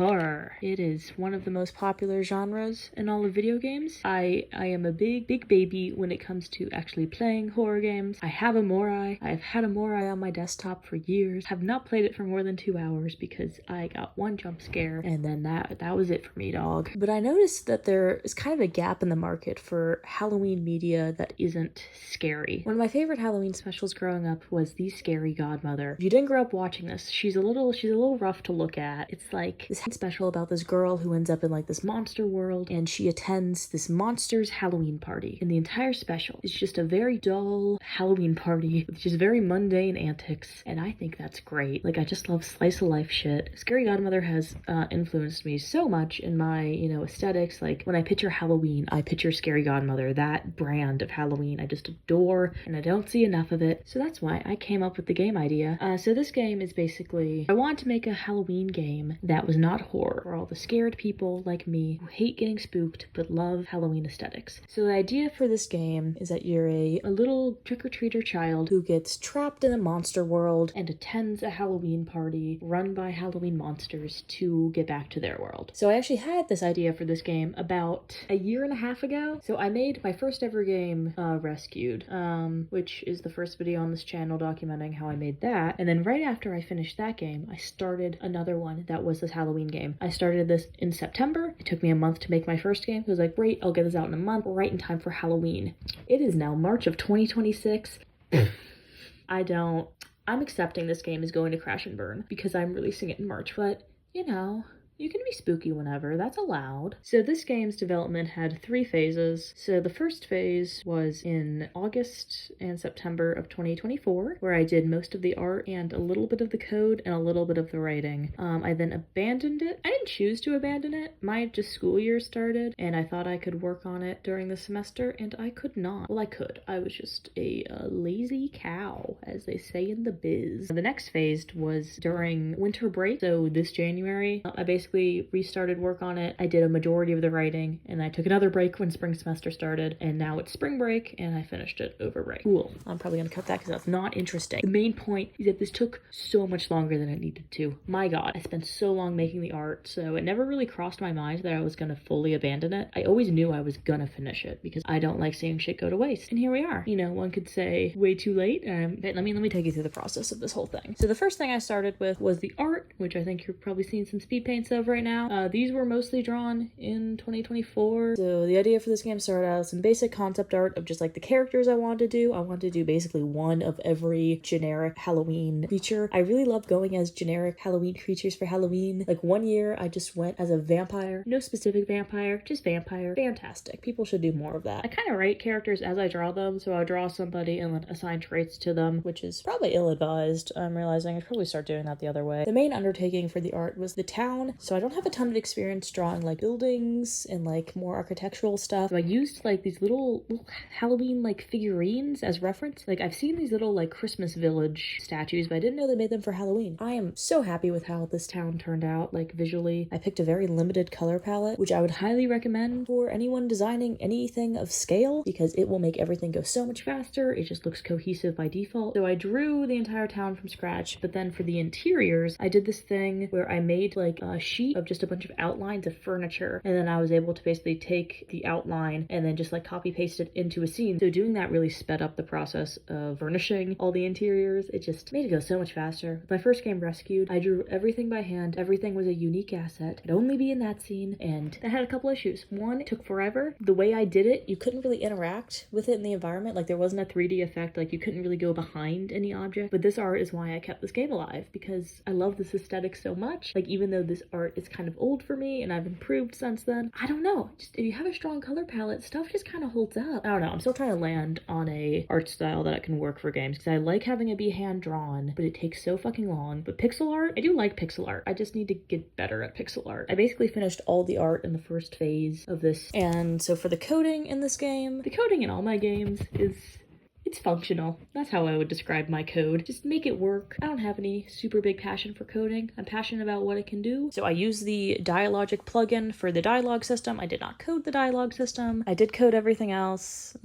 Horror. It is one of the most popular genres in all of video games. I am a big baby when it comes to actually playing horror games. I have a Morai. I've had a Morai on my desktop for years. Have not played it for more than 2 hours because I got one jump scare and then that was it for me, dog. But I noticed that there is kind of a gap in the market for Halloween media that isn't scary. One of my favorite Halloween specials growing up was The Scary Godmother. If you didn't grow up watching this, she's a little rough to look at. It's like this special about this girl who ends up in like this monster world, and she attends this monster's Halloween party. And the entire special is just a very dull Halloween party with just very mundane antics, and I think that's great. Like, I just love slice of life shit. Scary Godmother has influenced me so much in my, aesthetics. Like, when I picture Halloween, I picture Scary Godmother. That brand of Halloween I just adore, and I don't see enough of it. So that's why I came up with the game idea. So this game is basically, I wanted to make a Halloween game that was not horror, for all the scared people like me who hate getting spooked but love Halloween aesthetics. So the idea for this game is that you're a little trick-or-treater child who gets trapped in a monster world and attends a Halloween party run by Halloween monsters to get back to their world. So I actually had this idea for this game about a year and a half ago. So I made my first ever game, Rescued, which is the first video on this channel documenting how I made that. And then right after I finished that game, I started another one that was this Halloween game. I started this in September. It took me a month to make my first game. I was like, great, I'll get this out in a month, right in time for Halloween. It is now March of 2026. I'm accepting this game is going to crash and burn because I'm releasing it in March, but you can be spooky whenever, that's allowed. So this game's development had 3 phases. So the first phase was in August and September of 2024, where I did most of the art and a little bit of the code and a little bit of the writing. I then abandoned it. I didn't choose to abandon it. My school year started and I thought I could work on it during the semester and I could not. Well, I could. I was just a lazy cow, as they say in the biz. The next phase was during winter break. So this January, I basically restarted work on it. I did a majority of the writing and I took another break when spring semester started, and now it's spring break and I finished it over break. Cool. I'm probably gonna cut that because that's not interesting. The main point is that this took so much longer than it needed to. My god, I spent so long making the art, so it never really crossed my mind that I was gonna fully abandon it. I always knew I was gonna finish it because I don't like seeing shit go to waste. And here we are. One could say way too late. But let me take you through the process of this whole thing. So the first thing I started with was the art, which I think you're probably seeing some speed paints of right now. These were mostly drawn in 2024. So the idea for this game started out with some basic concept art of just like the characters I wanted to do. I wanted to do basically one of every generic Halloween creature. I really love going as generic Halloween creatures for Halloween. Like one year I just went as a vampire. No specific vampire, just vampire. Fantastic. People should do more of that. I kind of write characters as I draw them. So I'll draw somebody and then assign traits to them, which is probably ill-advised. I'm realizing I should probably start doing that the other way. The main undertaking for the art was the town. So I don't have a ton of experience drawing like buildings and like more architectural stuff. So I used like these little Halloween like figurines as reference. Like I've seen these little like Christmas village statues, but I didn't know they made them for Halloween. I am so happy with how this town turned out, like visually. I picked a very limited color palette, which I would highly recommend for anyone designing anything of scale because it will make everything go so much faster. It just looks cohesive by default. So I drew the entire town from scratch, but then for the interiors, I did this thing where I made like a sheet of just a bunch of outlines of furniture, and then I was able to basically take the outline and then just like copy paste it into a scene. So doing that really sped up the process of furnishing all the interiors. It just made it go so much faster. With my first game, Rescued, I drew everything by hand. Everything was a unique asset. It'd only be in that scene, and that had a couple issues. One, it took forever. The way I did it, you couldn't really interact with it in the environment. Like there wasn't a 3D effect. Like you couldn't really go behind any object. But this art is why I kept this game alive, because I love this aesthetic so much. Like even though this art is kind of old for me and I've improved since then, I don't know, just if you have a strong color palette, stuff just kind of holds up. I don't know, I'm still trying to land on a art style that can work for games, because I like having it be hand drawn, but it takes so fucking long. But pixel art, I do like pixel art. I just need to get better at pixel art. I basically finished all the art in the first phase of this. And so for the coding in this game, the coding in all my games is It's functional. That's how I would describe my code. Just make it work. I don't have any super big passion for coding. I'm passionate about what it can do. So I use the Dialogic plugin for the dialogue system. I did not code the dialogue system. I did code everything else.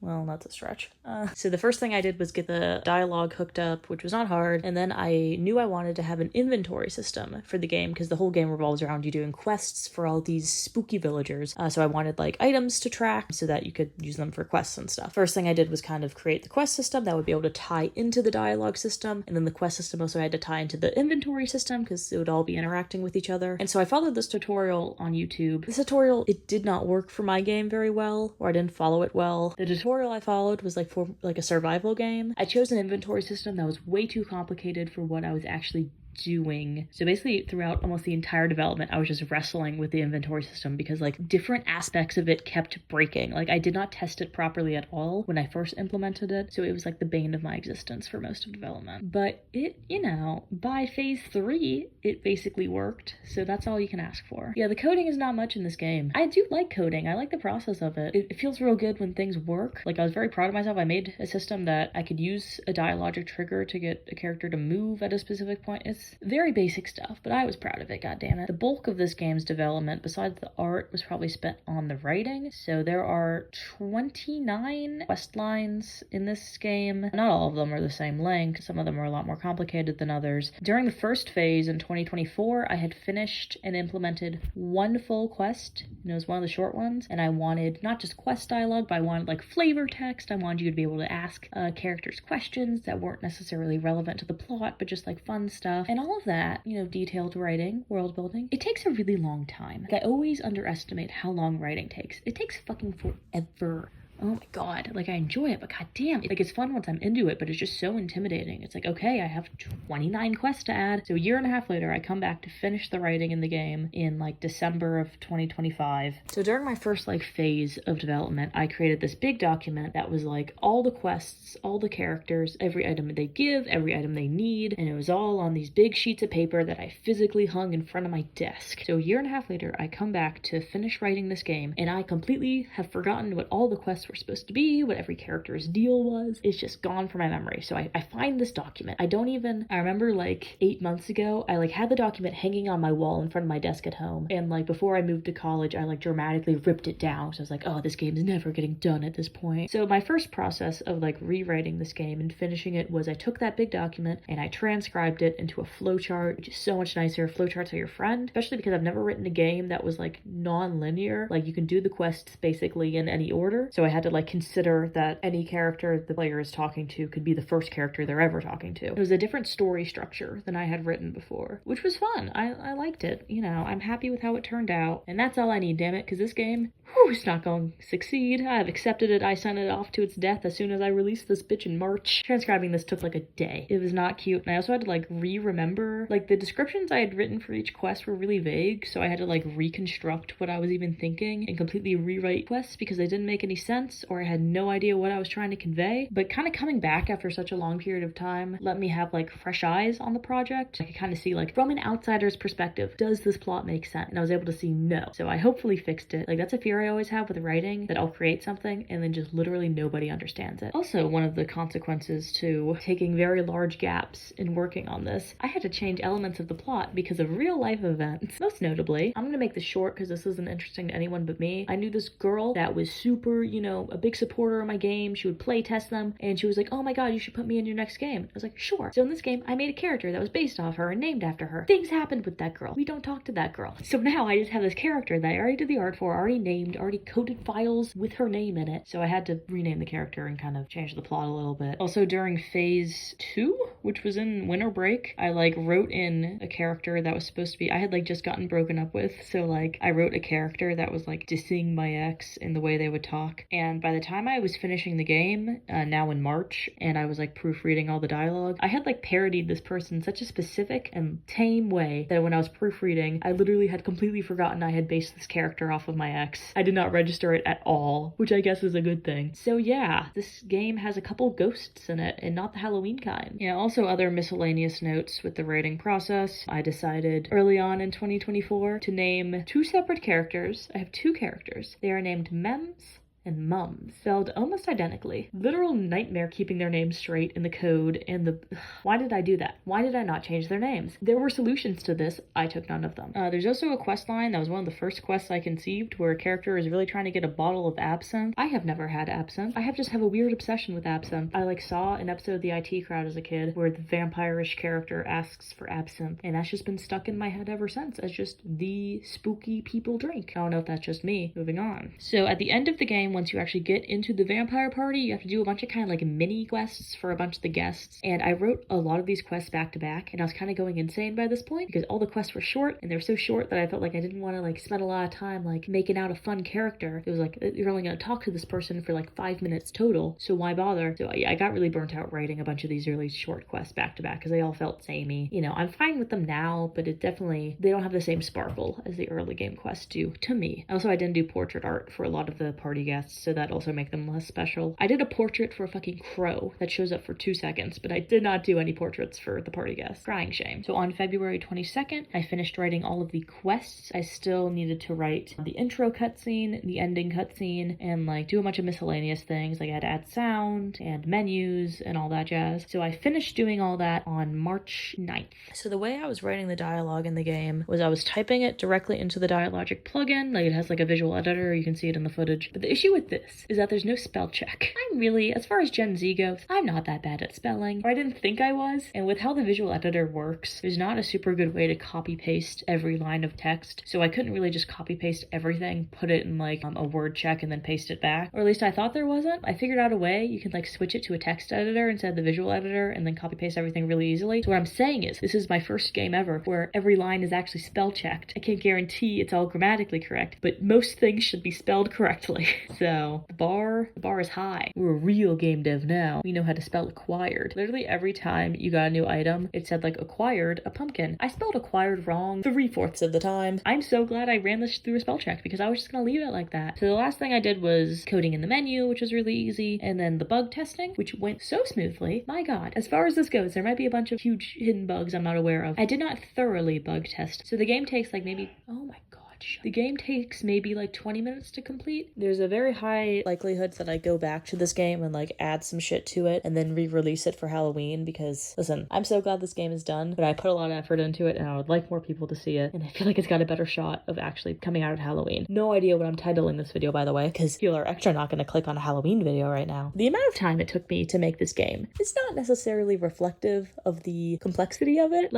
Well, that's a stretch. So the first thing I did was get the dialogue hooked up, which was not hard, and then I knew I wanted to have an inventory system for the game because the whole game revolves around you doing quests for all these spooky villagers. So I wanted like items to track so that you could use them for quests and stuff. First thing I did was kind of create the quest system that would be able to tie into the dialogue system, and then the quest system also had to tie into the inventory system because it would all be interacting with each other. And so I followed this tutorial on YouTube. This tutorial, it did not work for my game very well, or I didn't follow it well. The tutorial I followed was like for like a survival game. I chose an inventory system that was way too complicated for what I was actually doing. So basically throughout almost the entire development, I was just wrestling with the inventory system because like different aspects of it kept breaking. Like I did not test it properly at all when I first implemented it. So it was like the bane of my existence for most of development. But it, you know, by phase 3, it basically worked. So that's all you can ask for. Yeah, the coding is not much in this game. I do like coding. I like the process of it. It feels real good when things work. Like I was very proud of myself. I made a system that I could use a dialogic trigger to get a character to move at a specific point. It's very basic stuff, but I was proud of it, goddammit. The bulk of this game's development, besides the art, was probably spent on the writing. So there are 29 quest lines in this game. Not all of them are the same length. Some of them are a lot more complicated than others. During the first phase in 2024, I had finished and implemented one full quest, and it was one of the short ones, and I wanted not just quest dialogue, but I wanted like flavor text. I wanted you to be able to ask characters questions that weren't necessarily relevant to the plot, but just like fun stuff. And all of that, you know, detailed writing, world building, it takes a really long time. Like I always underestimate how long writing takes. It takes fucking forever. Oh my god, like I enjoy it, but goddamn, like it's fun once I'm into it, but it's just so intimidating. It's like, okay, I have 29 quests to add. So a year and a half later, I come back to finish the writing in the game in like December of 2025. So during my first like phase of development, I created this big document that was like all the quests, all the characters, every item they give, every item they need, and it was all on these big sheets of paper that I physically hung in front of my desk. So a year and a half later, I come back to finish writing this game, and I completely have forgotten what all the quests were supposed to be, what every character's deal was. It's just gone from my memory. So I find this document. I remember like 8 months ago, I like had the document hanging on my wall in front of my desk at home. And like before I moved to college, I like dramatically ripped it down. So I was like, oh, this game is never getting done at this point. So my first process of like rewriting this game and finishing it was I took that big document and I transcribed it into a flowchart, which is so much nicer. Flowcharts are your friend, especially because I've never written a game that was like non-linear. Like you can do the quests basically in any order. So I had to like consider that any character the player is talking to could be the first character they're ever talking to. It was a different story structure than I had written before, which was fun. I liked it. You know, I'm happy with how it turned out, and that's all I need, damn it, because this game, it's not going to succeed. I've accepted it. I sent it off to its death as soon as I released this bitch in March. Transcribing this took like a day. It was not cute, and I also had to like remember, like the descriptions I had written for each quest were really vague, so I had to like reconstruct what I was even thinking and completely rewrite quests because they didn't make any sense, or I had no idea what I was trying to convey. But kind of coming back after such a long period of time let me have like fresh eyes on the project. I could kind of see like from an outsider's perspective, does this plot make sense? And I was able to see no. So I hopefully fixed it. Like that's a fear I always have with writing, that I'll create something and then just literally nobody understands it. Also, one of the consequences to taking very large gaps in working on this, I had to change elements of the plot because of real life events. Most notably, I'm gonna make this short because this isn't interesting to anyone but me. I knew this girl that was super, you know, a big supporter of my game. She would play test them and she was like, oh my god, you should put me in your next game. I was like, sure. So in this game, I made a character that was based off her and named after her. Things happened with that girl. We don't talk to that girl. So now I just have this character that I already did the art for, already named, already coded files with her name in it. So I had to rename the character and kind of change the plot a little bit. Also during phase 2, which was in winter break, I like wrote in a character that was supposed to be, I had like just gotten broken up with. So like I wrote a character that was like dissing my ex in the way they would talk. And by the time I was finishing the game, now in March, and I was like proofreading all the dialogue, I had like parodied this person in such a specific and tame way that when I was proofreading, I literally had completely forgotten I had based this character off of my ex. I did not register it at all, which I guess is a good thing. So yeah, this game has a couple ghosts in it, and not the Halloween kind. Yeah, also other miscellaneous notes with the writing process. I decided early on in 2024 to name 2 separate characters. I have 2 characters. They are named Mems and Mums, spelled almost identically. Literal nightmare keeping their names straight in the code and the... Why did I do that? Why did I not change their names? There were solutions to this. I took none of them. There's also a quest line that was one of the first quests I conceived where a character is really trying to get a bottle of absinthe. I have never had absinthe. I just have a weird obsession with absinthe. I saw an episode of the IT Crowd as a kid where the vampire-ish character asks for absinthe, and that's just been stuck in my head ever since as just the spooky people drink. I don't know if that's just me. Moving on. So at the end of the game, once you actually get into the vampire party, you have to do a bunch of kind of mini quests for a bunch of the guests, and I wrote a lot of these quests back to back, and I was kind of going insane by this point because all the quests were short, and they were so short that I felt like I didn't want to spend a lot of time making out a fun character. It was you're only going to talk to this person for 5 minutes total, so why bother? So I got really burnt out writing a bunch of these really short quests back to back because they all felt samey. I'm fine with them now, but they don't have the same sparkle as the early game quests do to me. Also, I didn't do portrait art for a lot of the party guests, so that also make them less special. I did a portrait for a fucking crow that shows up for 2 seconds, but I did not do any portraits for the party guests. Crying shame. So on February 22nd, I finished writing all of the quests. I still needed to write the intro cutscene, the ending cutscene, and do a bunch of miscellaneous things. I had to add sound and menus and all that jazz. So I finished doing all that on March 9th. So the way I was writing the dialogue in the game was I was typing it directly into the Dialogic plugin. It has a visual editor. You can see it in the footage. But the issue with this is that there's no spell check. I'm really, as far as Gen Z goes, I'm not that bad at spelling, or I didn't think I was. And with how the visual editor works, there's not a super good way to copy paste every line of text. So I couldn't really just copy paste everything, put it in a word check and then paste it back. Or at least I thought there wasn't. I figured out a way you can switch it to a text editor instead of the visual editor and then copy paste everything really easily. So what I'm saying is this is my first game ever where every line is actually spell checked. I can't guarantee it's all grammatically correct, but most things should be spelled correctly. So the bar is high. We're a real game dev now. We know how to spell acquired. Literally every time you got a new item, it said acquired a pumpkin. I spelled acquired wrong 3/4 of the time. I'm so glad I ran this through a spell check because I was just gonna leave it like that. So the last thing I did was coding in the menu, which was really easy, and then the bug testing, which went so smoothly. My god. As far as this goes, there might be a bunch of huge hidden bugs I'm not aware of. I did not thoroughly bug test. So the game takes maybe, oh my god. The game takes maybe 20 minutes to complete. There's a very high likelihood that I go back to this game and add some shit to it and then re-release it for Halloween because, listen, I'm so glad this game is done, but I put a lot of effort into it and I would like more people to see it, and I feel like it's got a better shot of actually coming out at Halloween. No idea what I'm titling this video, by the way, because people are extra not going to click on a Halloween video right now. The amount of time it took me to make this game is not necessarily reflective of the complexity of it.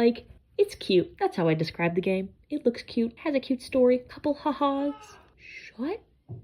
It's cute. That's how I describe the game. It looks cute, has a cute story, couple ha-has. Shut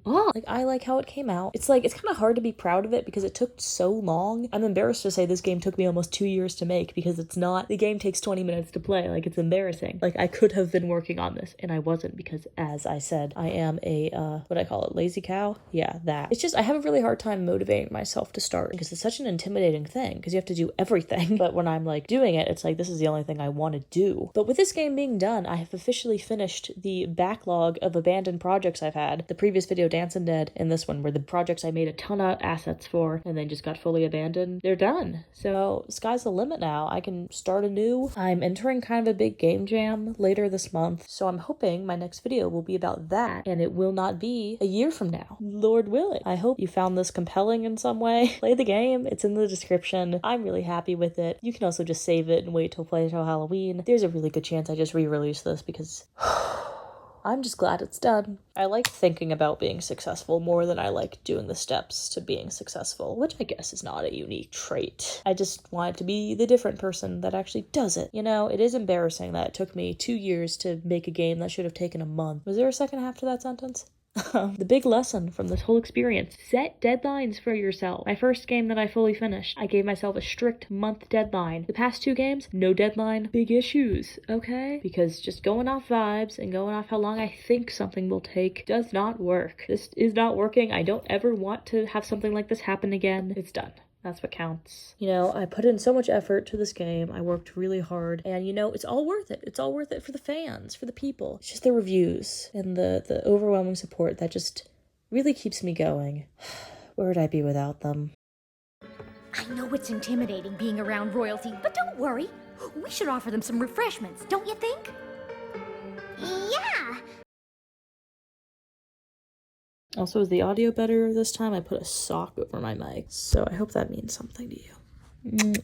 up. I like how it came out. It's kind of hard to be proud of it because it took so long. I'm embarrassed to say this game took me almost 2 years to make because it's not, the game takes 20 minutes to play. It's embarrassing. I could have been working on this and I wasn't because, as I said, I am a, what I call it, lazy cow? Yeah, that. It's just, I have a really hard time motivating myself to start because it's such an intimidating thing because you have to do everything. But when I'm doing it, it's this is the only thing I want to do. But with this game being done, I have officially finished the backlog of abandoned projects I've had. The previous video, Dancing Dead, and this one were the projects I made a ton of assets for and then just got fully abandoned. They're done. So sky's the limit now. I can start anew. I'm entering kind of a big game jam later this month, so I'm hoping my next video will be about that and it will not be a year from now. Lord willing. I hope you found this compelling in some way. Play the game. It's in the description. I'm really happy with it. You can also just save it and wait till play till Halloween. There's a really good chance I just re-release this because I'm just glad it's done. I like thinking about being successful more than I like doing the steps to being successful, which I guess is not a unique trait. I just want to be the different person that actually does it. It is embarrassing that it took me 2 years to make a game that should have taken a month. Was there a second half to that sentence? The big lesson from this whole experience: set deadlines for yourself. My first game that I fully finished, I gave myself a strict month deadline. The past 2 games, no deadline, big issues, okay? Because just going off vibes and going off how long I think something will take does not work. This is not working. I don't ever want to have something like this happen again. It's done. That's what counts. I put in so much effort to this game. I worked really hard. And, it's all worth it. It's all worth it for the fans, for the people. It's just the reviews and the overwhelming support that just really keeps me going. Where would I be without them? I know it's intimidating being around royalty, but don't worry. We should offer them some refreshments, don't you think? Yeah! Also, is the audio better this time? I put a sock over my mic, so I hope that means something to you.